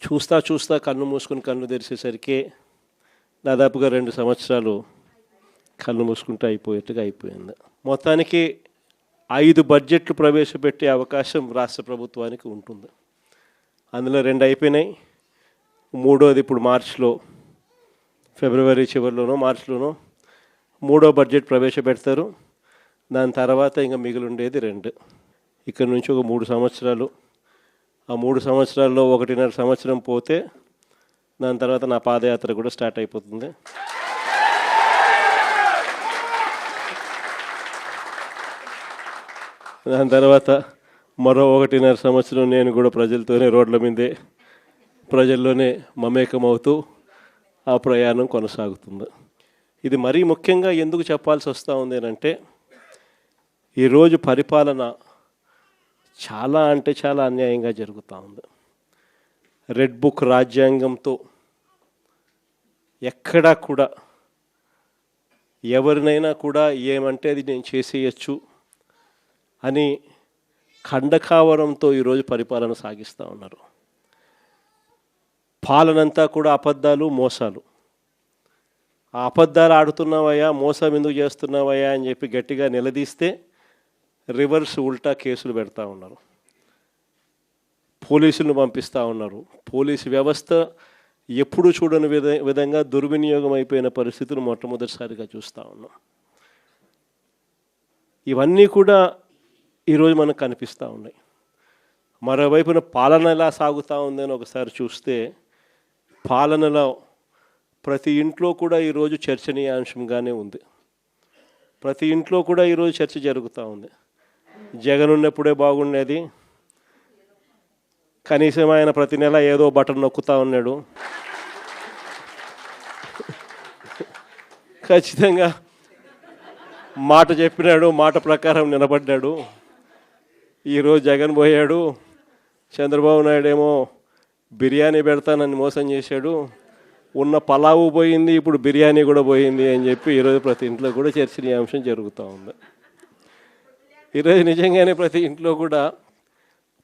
చూస్తా చూస్తా కన్ను మూసుకుని కన్ను తెరిచేసరికి దాదాపుగా 2 సంవత్సరాలు కన్ను మూసుకుంటూ అయిపోయేట్టుగా అయిపోయింది. మొత్తానికి 5 బడ్జెట్లు ప్రవేశపెట్టే అవకాశం రాష్ట్ర ప్రభుత్వానికి ఉంటుంది. అందులో 2 అయిపోయినాయి. మూడోది ఇప్పుడు మార్చిలో, ఫిబ్రవరి చివరిలోనో మార్చిలోనో మూడో బడ్జెట్ ప్రవేశపెడతారు. దాని తర్వాత ఇంకా మిగిలిండేది 2. ఇక్కడ నుంచి ఒక 3 సంవత్సరాలు. ఆ 3 సంవత్సరాల్లో 1.5 సంవత్సరం పోతే దాని తర్వాత నా పాదయాత్ర కూడా స్టార్ట్ అయిపోతుంది. దాని తర్వాత మరో 1.5 సంవత్సరం నేను కూడా ప్రజలతోనే రోడ్ల మీదే ప్రజల్లోనే మమేకమవుతూ ఆ ప్రయాణం కొనసాగుతుంది. ఇది మరీ ముఖ్యంగా ఎందుకు చెప్పాల్సి వస్తూ ఉంది అంటే, ఈరోజు పరిపాలన చాలా అంటే చాలా అన్యాయంగా జరుగుతూ ఉంది. రెడ్ బుక్ రాజ్యాంగంతో ఎక్కడా కూడా ఎవరినైనా కూడా ఏమంటే అది నేను చేసేయచ్చు అని ఖండకావరంతో ఈరోజు పరిపాలన సాగిస్తూ ఉన్నారు. పాలనంతా కూడా అబద్ధాలు, మోసాలు. ఆ అబద్ధాలు ఆడుతున్నావయ్యా, మోసం ఎందుకు చేస్తున్నావయ్యా అని చెప్పి గట్టిగా నిలదీస్తే రివర్స్ ఉల్టా కేసులు పెడతా ఉన్నారు. పోలీసులను పంపిస్తూ ఉన్నారు. పోలీసు వ్యవస్థ ఎప్పుడు చూడని విధంగా దుర్వినియోగం అయిపోయిన పరిస్థితులు మొట్టమొదటిసారిగా చూస్తూ ఉన్నాం. ఇవన్నీ కూడా ఈరోజు మనకు కనిపిస్తూ ఉన్నాయి. మరోవైపున పాలన ఎలా సాగుతూ ఉందని ఒకసారి చూస్తే, పాలనలో ప్రతి ఇంట్లో కూడా ఈరోజు చర్చనీయాంశంగానే ఉంది. ప్రతి ఇంట్లో కూడా ఈరోజు చర్చ జరుగుతూ ఉంది. జగన్ ఉన్నప్పుడే బాగుండేది, కనీసం ఆయన ప్రతి నెల ఏదో బటన్ నొక్కుతూ ఉన్నాడు, ఖచ్చితంగా మాట చెప్పినాడు, మాట ప్రకారం నిలబడ్డాడు. ఈరోజు జగన్ పోయాడు, చంద్రబాబు నాయుడు ఏమో బిర్యానీ పెడతానని మోసం చేశాడు, ఉన్న పలావు పోయింది, ఇప్పుడు బిర్యానీ కూడా పోయింది అని చెప్పి ఈరోజు ప్రతి ఇంట్లో కూడా చర్చనీయాంశం జరుగుతూ ఉంది. ఈరోజు నిజంగానే ప్రతి ఇంట్లో కూడా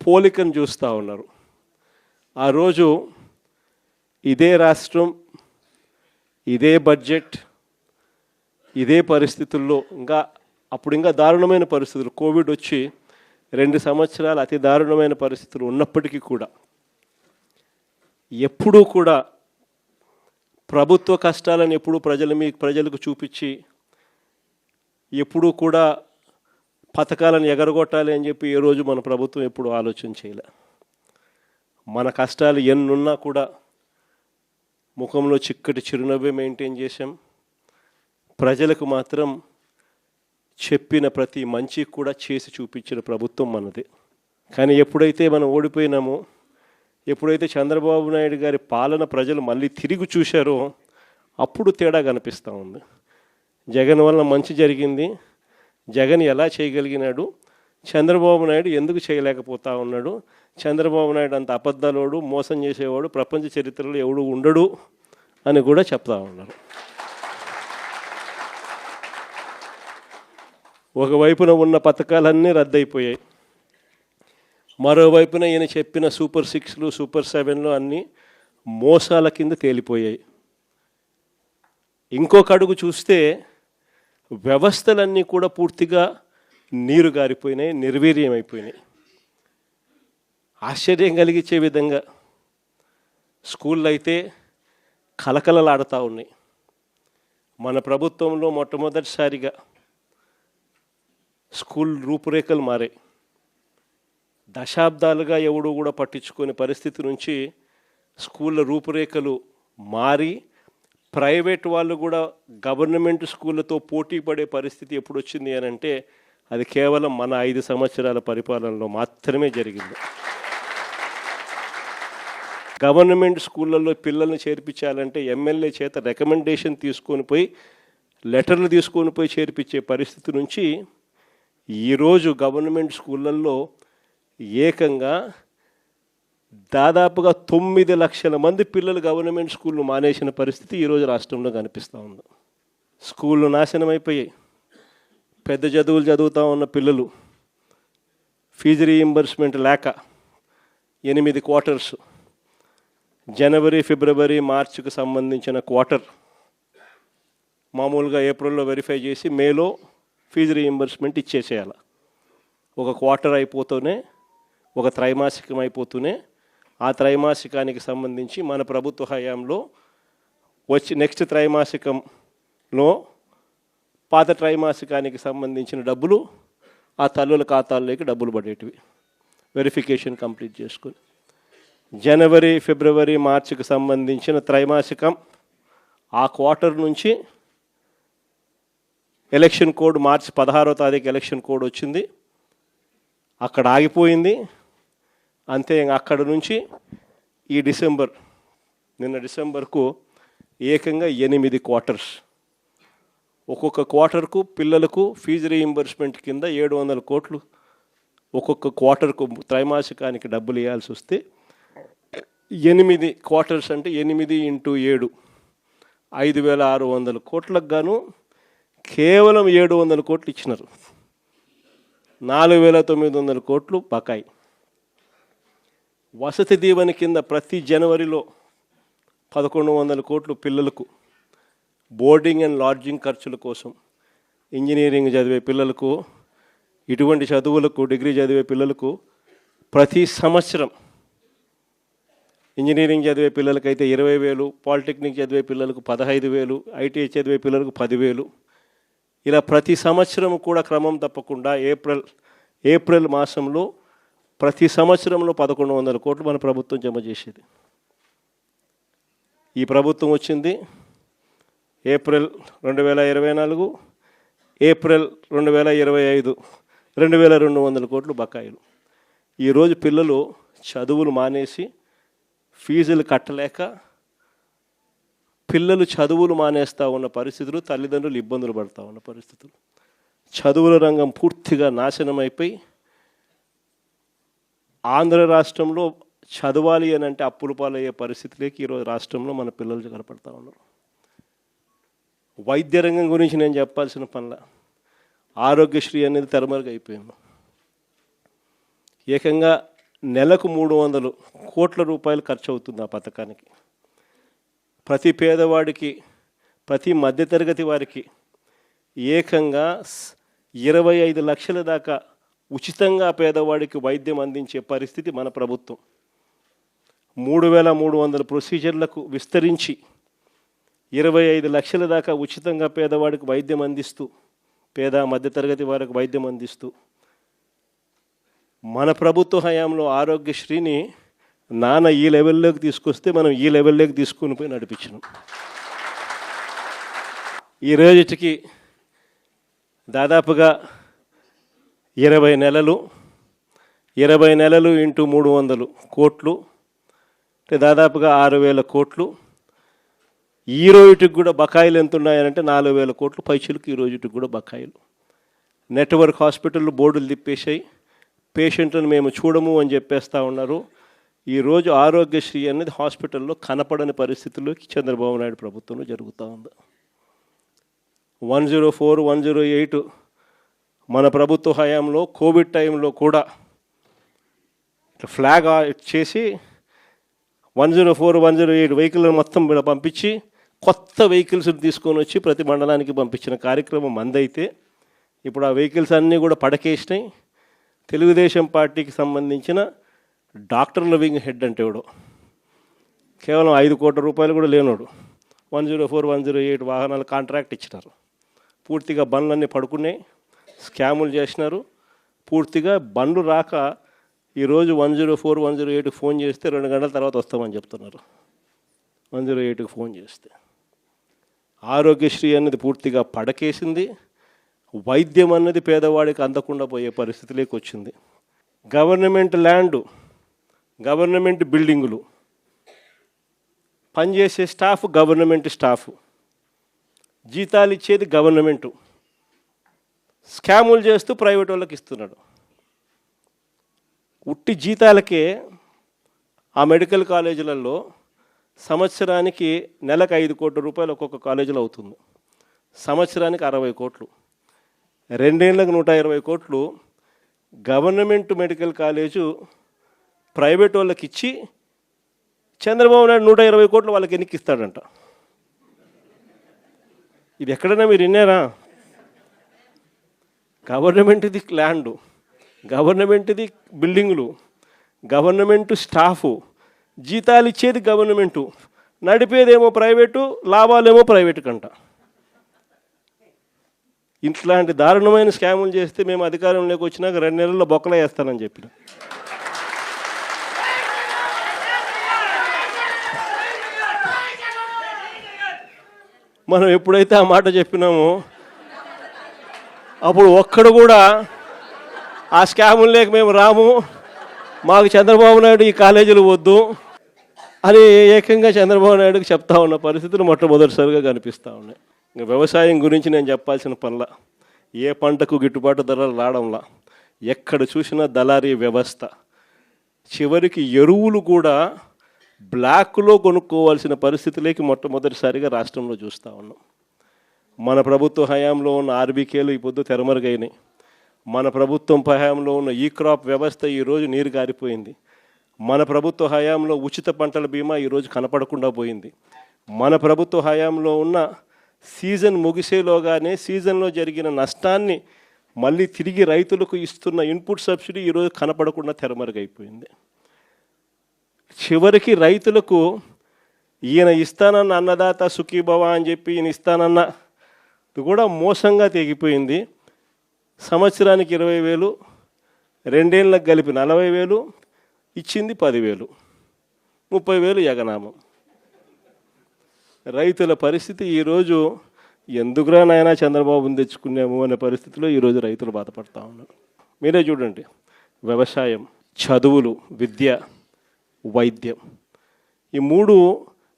పోలికను చూస్తూ ఉన్నారు. ఆ రోజు ఇదే రాష్ట్రం, ఇదే బడ్జెట్, ఇదే పరిస్థితుల్లో అప్పుడు ఇంకా దారుణమైన పరిస్థితులు, కోవిడ్ వచ్చి 2 సంవత్సరాలు అతి దారుణమైన పరిస్థితులు ఉన్నప్పటికీ కూడా ఎప్పుడూ కూడా ప్రభుత్వ కష్టాలను ఎప్పుడూ ప్రజలకు చూపించి ఎప్పుడూ కూడా పథకాలను ఎగరగొట్టాలి అని చెప్పి ఏ రోజు మన ప్రభుత్వం ఎప్పుడు ఆలోచన చేయలే. మన కష్టాలు ఎన్నున్నా కూడా ముఖంలో చిక్కటి చిరునవ్వే మెయింటైన్ చేశాం. ప్రజలకు మాత్రం చెప్పిన ప్రతి మంచి కూడా చేసి చూపించిన ప్రభుత్వం మనది. కానీ ఎప్పుడైతే మనం ఓడిపోయినామో, ఎప్పుడైతే చంద్రబాబు నాయుడు గారి పాలన ప్రజలు మళ్ళీ తిరిగి చూశారో అప్పుడు తేడా కనిపిస్తూ ఉంది. జగన్ వల్ల మంచి జరిగింది, జగన్ ఎలా చేయగలిగినాడు, చంద్రబాబు నాయుడు ఎందుకు చేయలేకపోతా ఉన్నాడు, చంద్రబాబు నాయుడు అంత అబద్ధాలోడు, మోసం చేసేవాడు ప్రపంచ చరిత్రలో ఎవడు ఉండడు అని కూడా చెప్తా ఉన్నారు. ఒకవైపున ఉన్న పథకాలన్నీ రద్దయిపోయాయి, మరోవైపున ఈయన చెప్పిన సూపర్ 6లు, సూపర్ 7లు అన్నీ మోసాల కింద తేలిపోయాయి. ఇంకొక అడుగు చూస్తే వ్యవస్థలన్నీ కూడా పూర్తిగా నీరు గారిపోయినాయి, నిర్వీర్యమైపోయినాయి. ఆశ్చర్యం కలిగించే విధంగా స్కూళ్ళు అయితే కలకలలాడుతూ ఉన్నాయి. మన ప్రభుత్వంలో మొట్టమొదటిసారిగా స్కూల్ రూపురేఖలు మారాయి. దశాబ్దాలుగా ఎవడు కూడా పట్టించుకునే పరిస్థితి నుంచి స్కూళ్ళ రూపురేఖలు మారి ప్రైవేట్ వాళ్ళు కూడా గవర్నమెంట్ స్కూళ్ళతో పోటీ పడే పరిస్థితి ఎప్పుడు వచ్చింది అని అంటే అది కేవలం మన 5 సంవత్సరాల పరిపాలనలో మాత్రమే జరిగింది. గవర్నమెంట్ స్కూళ్ళల్లో పిల్లల్ని చేర్పించాలంటే ఎమ్మెల్యే చేత రికమెండేషన్ తీసుకొని పోయి, లెటర్లు తీసుకొని పోయి చేర్పించే పరిస్థితి నుంచి ఈరోజు గవర్నమెంట్ స్కూళ్ళల్లో ఏకంగా దాదాపుగా 9 లక్షల మంది పిల్లలు గవర్నమెంట్ స్కూళ్ళు మానేసిన పరిస్థితి ఈరోజు రాష్ట్రంలో కనిపిస్తూ ఉంది. స్కూళ్ళు నాశనం అయిపోయాయి. పెద్ద చదువులు చదువుతూ ఉన్న పిల్లలు ఫీజు రీయింబర్స్మెంట్ లేక 8 క్వార్టర్స్, జనవరి, ఫిబ్రవరి, మార్చికి సంబంధించిన క్వార్టర్ మామూలుగా ఏప్రిల్లో వెరిఫై చేసి మేలో ఫీజు రీయింబర్స్మెంట్ ఇచ్చేసేయాలి. ఒక క్వార్టర్ అయిపోతూనే, ఒక త్రైమాసికం అయిపోతూనే ఆ త్రైమాసికానికి సంబంధించి మన ప్రభుత్వ హయాంలో నెక్స్ట్ త్రైమాసికంలో పాత త్రైమాసికానికి సంబంధించిన డబ్బులు ఆ తల్లుల ఖాతాల్లోకి డబ్బులు పడేటివి వెరిఫికేషన్ కంప్లీట్ చేసుకొని. జనవరి, ఫిబ్రవరి, మార్చికి సంబంధించిన త్రైమాసికం ఆ క్వార్టర్ నుంచి ఎలక్షన్ కోడ్ మార్చి 16వ తారీఖు ఎలక్షన్ కోడ్ వచ్చింది, అక్కడ ఆగిపోయింది. అంతే, అక్కడ నుంచి ఈ నిన్న డిసెంబర్కు ఏకంగా 8 క్వార్టర్స్. ఒక్కొక్క క్వార్టర్కు పిల్లలకు ఫీజు రీయింబర్స్మెంట్ కింద 700 కోట్లు ఒక్కొక్క క్వార్టర్కు త్రైమాసికానికి డబ్బులు ఇవ్వాల్సి వస్తే 8 క్వార్టర్స్ అంటే 8 × 7 5,600 కోట్లకు గాను కేవలం 700 కోట్లు ఇచ్చినారు. 4,900 కోట్లు బకాయి. వసతి దీవెన కింద ప్రతి జనవరిలో 1,100 కోట్లు పిల్లలకు బోర్డింగ్ అండ్ లాడ్జింగ్ ఖర్చుల కోసం, ఇంజనీరింగ్ చదివే పిల్లలకు, ఇటువంటి చదువులకు, డిగ్రీ చదివే పిల్లలకు ప్రతి సంవత్సరం, ఇంజనీరింగ్ చదివే పిల్లలకైతే 20,000, పాలిటెక్నిక్ చదివే పిల్లలకు 15,000, ఐటీఐ చదివే పిల్లలకు 10,000, ఇలా ప్రతి సంవత్సరం కూడా క్రమం తప్పకుండా ఏప్రిల్ మాసంలో ప్రతి సంవత్సరంలో 1,100 కోట్లు మన ప్రభుత్వం జమ చేసేది. ఈ ప్రభుత్వం వచ్చింది ఏప్రిల్ 2024, ఏప్రిల్ 2025 2,200 కోట్లు బకాయిలు. ఈరోజు పిల్లలు చదువులు మానేసి ఫీజులు కట్టలేక పిల్లలు చదువులు మానేస్తూ ఉన్న పరిస్థితులు, తల్లిదండ్రులు ఇబ్బందులు పడుతూ ఉన్న పరిస్థితులు, చదువుల రంగం పూర్తిగా నాశనం అయిపోయి ఆంధ్ర రాష్ట్రంలో చదవాలి అని అంటే అప్పుల పాలయ్యే పరిస్థితిలోకి ఈరోజు రాష్ట్రంలో మన పిల్లలు కనపడతా ఉన్నారు. వైద్య రంగం గురించి నేను చెప్పాల్సిన పనిలా, ఆరోగ్యశ్రీ అనేది తెరమరుగైపోయింది. ఏకంగా నెలకు 300 కోట్ల రూపాయలు ఖర్చు అవుతుంది ఆ పథకానికి. ప్రతి పేదవాడికి, ప్రతి మధ్యతరగతి వారికి ఏకంగా 25 లక్షల దాకా ఉచితంగా పేదవాడికి వైద్యం అందించే పరిస్థితి మన ప్రభుత్వం. 3,300 ప్రొసీజర్లకు విస్తరించి 25 లక్షల దాకా ఉచితంగా పేదవాడికి వైద్యం అందిస్తూ, పేద మధ్యతరగతి వారికి వైద్యం అందిస్తూ మన ప్రభుత్వ హయాంలో ఆరోగ్యశ్రీని నాన్న ఈ లెవెల్లోకి తీసుకొస్తే మనం ఈ లెవెల్లోకి తీసుకుని పోయి నడిపించినాం. ఈ రోజుకి దాదాపుగా 20 నెలలు × 300 కోట్లు అంటే దాదాపుగా 6,000 కోట్లు. ఈ రోజుకి కూడా బకాయిలు ఎంత ఉన్నాయనంటే 4,000 కోట్లు పైచులకు ఈ రోజుకి కూడా బకాయిలు. నెట్వర్క్ హాస్పిటల్ బోర్డులు తిప్పేసాయి, పేషెంట్లను మేము చూడము అని చెప్పేస్తూ ఉన్నారు. ఈరోజు ఆరోగ్యశ్రీ అనేది హాస్పిటల్లో కనపడని పరిస్థితుల్లోకి చంద్రబాబు నాయుడు ప్రభుత్వంలో జరుగుతూ ఉంది. 104, 108 మన ప్రభుత్వ హయాంలో కోవిడ్ టైంలో కూడా ఫ్లాగ్ చేసి 104, 108 వెహికల్ మొత్తం పంపించి కొత్త వెహికల్స్ తీసుకొని వచ్చి ప్రతి మండలానికి పంపించిన కార్యక్రమం మందైతే ఇప్పుడు ఆ వెహికల్స్ అన్నీ కూడా పడకేసినాయి. తెలుగుదేశం పార్టీకి సంబంధించిన డాక్టర్ల వింగ్ హెడ్ అంటే ఎవడో కేవలం 5 కోట్ల రూపాయలు కూడా లేనోడు 104, 108 వాహనాలు కాంట్రాక్ట్ ఇచ్చినారు. పూర్తిగా బండ్లన్నీ పడుకున్నాయి, స్కాములు చేసినారు. పూర్తిగా బండ్లు రాక ఈరోజు 104, 108 ఫోన్ చేస్తే 2 గంటల తర్వాత వస్తామని చెప్తున్నారు. 108కి ఫోన్ చేస్తే ఆరోగ్యశ్రీ అన్నది పూర్తిగా పడకేసింది. వైద్యం అన్నది పేదవాడికి అందకుండా పోయే పరిస్థితిలోకి వచ్చింది. గవర్నమెంట్ ల్యాండు, గవర్నమెంట్ బిల్డింగులు, పనిచేసే స్టాఫ్ గవర్నమెంట్ స్టాఫ్, జీతాలు ఇచ్చేది గవర్నమెంటు, స్కాములు చేస్తూ ప్రైవేట్ వాళ్ళకి ఇస్తున్నాడు. ఉట్టి జీతాలకే ఆ మెడికల్ కాలేజీలలో సంవత్సరానికి నెలకు 5 కోట్ల రూపాయలు ఒక్కొక్క కాలేజీలో అవుతుంది. సంవత్సరానికి 60 కోట్లు, 2 ఏళ్ళకు 120 కోట్లు గవర్నమెంట్ మెడికల్ కాలేజు ప్రైవేట్ వాళ్ళకి ఇచ్చి చంద్రబాబు నాయుడు 120 కోట్లు వాళ్ళకి ఎన్నికిస్తాడంట. ఇది ఎక్కడైనా మీరు విన్నారా? గవర్నమెంట్ది ల్యాండు, గవర్నమెంట్ది బిల్డింగులు, గవర్నమెంట్ స్టాఫు, జీతాలు ఇచ్చేది గవర్నమెంటు, నడిపేదేమో ప్రైవేటు, లాభాలేమో ప్రైవేటు కంట. ఇట్లాంటి దారుణమైన స్కాములు చేస్తే మేము అధికారంలోకి వచ్చినాక 2 నెలల్లో బొక్కలు వేస్తానని చెప్పిన. మనం ఎప్పుడైతే ఆ మాట చెప్పినామో అప్పుడు ఒక్కడు కూడా ఆ స్కాములు లేక మేము రాము, మాకు చంద్రబాబు నాయుడు ఈ కాలేజీలు వద్దు అని ఏకంగా చంద్రబాబు నాయుడుకి చెప్తా ఉన్న పరిస్థితులు మొట్టమొదటిసారిగా కనిపిస్తూ ఉన్నాయి. ఇంకా వ్యవసాయం గురించి నేను చెప్పాల్సిన పనిలా, ఏ పంటకు గిట్టుబాటు ధరలు రావడంలా, ఎక్కడ చూసినా దళారీ వ్యవస్థ, చివరికి ఎరువులు కూడా బ్లాక్లో కొనుక్కోవాల్సిన పరిస్థితులకి మొట్టమొదటిసారిగా రాష్ట్రంలో చూస్తూ ఉన్నాం. మన ప్రభుత్వ హయాంలో ఉన్న ఆర్బీకేలు ఈ పొద్దు తెరమరుగైనాయి. మన ప్రభుత్వం హయాంలో ఉన్న ఈ క్రాప్ వ్యవస్థ ఈరోజు నీరు గారిపోయింది. మన ప్రభుత్వ హయాంలో ఉచిత పంటల బీమా ఈరోజు కనపడకుండా పోయింది. మన ప్రభుత్వ హయాంలో ఉన్న సీజన్ ముగిసేలోగానే సీజన్లో జరిగిన నష్టాన్ని మళ్ళీ తిరిగి రైతులకు ఇస్తున్న ఇన్పుట్ సబ్సిడీ ఈరోజు కనపడకుండా తెరమరుగైపోయింది. చివరికి రైతులకు ఈయన ఇస్తానన్న అన్నదాత సుఖీభవ అని చెప్పి ఈయన ఇస్తానన్న కూడా మోసంగా తెగిపోయింది. సంవత్సరానికి 20,000, 2 ఏళ్ళకు కలిపి 40,000, ఇచ్చింది 10,000, 30,000 ఎగనామం. రైతుల పరిస్థితి ఈరోజు ఎందుకురా నాయనా చంద్రబాబుని తెచ్చుకున్నాము అనే పరిస్థితిలో ఈరోజు రైతులు బాధపడతా ఉన్నారు. మీరే చూడండి, వ్యవసాయం, చదువులు, విద్య, వైద్యం, ఈ 3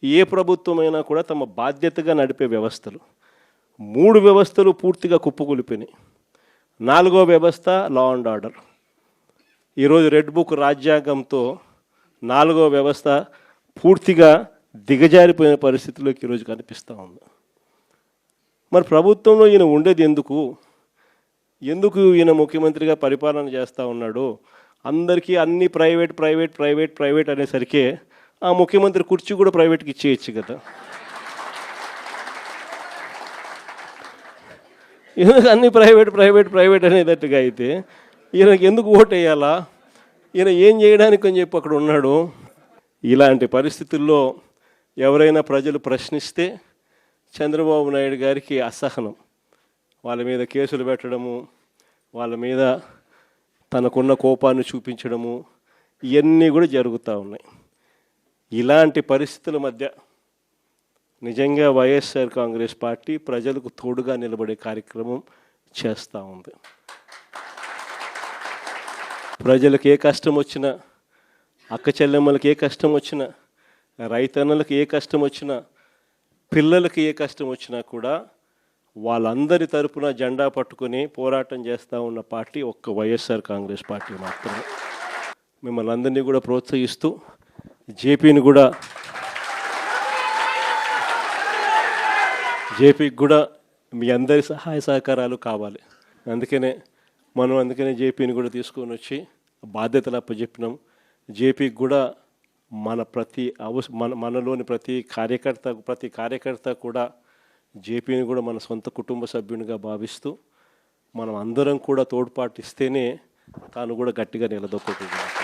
ఏ ప్రభుత్వమైనా కూడా తమ బాధ్యతగా నడిపే వ్యవస్థలు. 3 వ్యవస్థలు పూర్తిగా కుప్పకూలిపోయినాయి. 4వ వ్యవస్థ లా అండ్ ఆర్డర్. ఈరోజు రెడ్ బుక్ రాజ్యాంగంతో 4వ వ్యవస్థ పూర్తిగా దిగజారిపోయిన పరిస్థితిలోకి ఈరోజు కనిపిస్తూ ఉంది. మరి ప్రభుత్వంలో ఈయన ఉండేది ఎందుకు ఈయన ముఖ్యమంత్రిగా పరిపాలన చేస్తూ ఉన్నాడు? అందరికీ అన్నీ ప్రైవేట్ ప్రైవేట్ ప్రైవేట్ ప్రైవేట్ అనేసరికి ఆ ముఖ్యమంత్రి కుర్చీ కూడా ప్రైవేట్కి ఇచ్చేయచ్చు కదా. ఎందుకు అన్నీ ప్రైవేట్ ప్రైవేట్ ప్రైవేట్ అనేటట్టుగా అయితే ఈయనకి ఎందుకు ఓటు వేయాలా? ఈయన ఏం చేయడానికి అని చెప్పి అక్కడ ఉన్నాడు. ఇలాంటి పరిస్థితుల్లో ఎవరైనా ప్రజలు ప్రశ్నిస్తే చంద్రబాబు నాయుడు గారికి అసహనం, వాళ్ళ మీద కేసులు పెట్టడము, వాళ్ళ మీద తనకున్న కోపాన్ని చూపించడము, ఇవన్నీ కూడా జరుగుతూ ఉన్నాయి. ఇలాంటి పరిస్థితుల మధ్య నిజంగా వైఎస్ఆర్ కాంగ్రెస్ పార్టీ ప్రజలకు తోడుగా నిలబడే కార్యక్రమం చేస్తూ ఉంది. ప్రజలకు ఏ కష్టం వచ్చినా, అక్క చెల్లెమ్మలకు ఏ కష్టం వచ్చినా, రైతన్నలకు ఏ కష్టం వచ్చినా, పిల్లలకి ఏ కష్టం వచ్చినా కూడా వాళ్ళందరి తరపున జెండా పట్టుకొని పోరాటం చేస్తూ ఉన్న పార్టీ ఒక్క వైఎస్ఆర్ కాంగ్రెస్ పార్టీ మాత్రమే. మిమ్మల్ని అందరినీ కూడా ప్రోత్సహిస్తూ జేపీకి కూడా మీ అందరి సహాయ సహకారాలు కావాలి. అందుకనే జేపీని కూడా తీసుకొని వచ్చి బాధ్యతలు అప్పచెప్పినాం. జేపీకి కూడా మనలోని ప్రతి కార్యకర్త కూడా జేపీని కూడా మన సొంత కుటుంబ సభ్యునిగా భావిస్తూ మనం అందరం కూడా తోడ్పాటు ఇస్తేనే తాను కూడా గట్టిగా నిలదొక్కుంటున్నాం.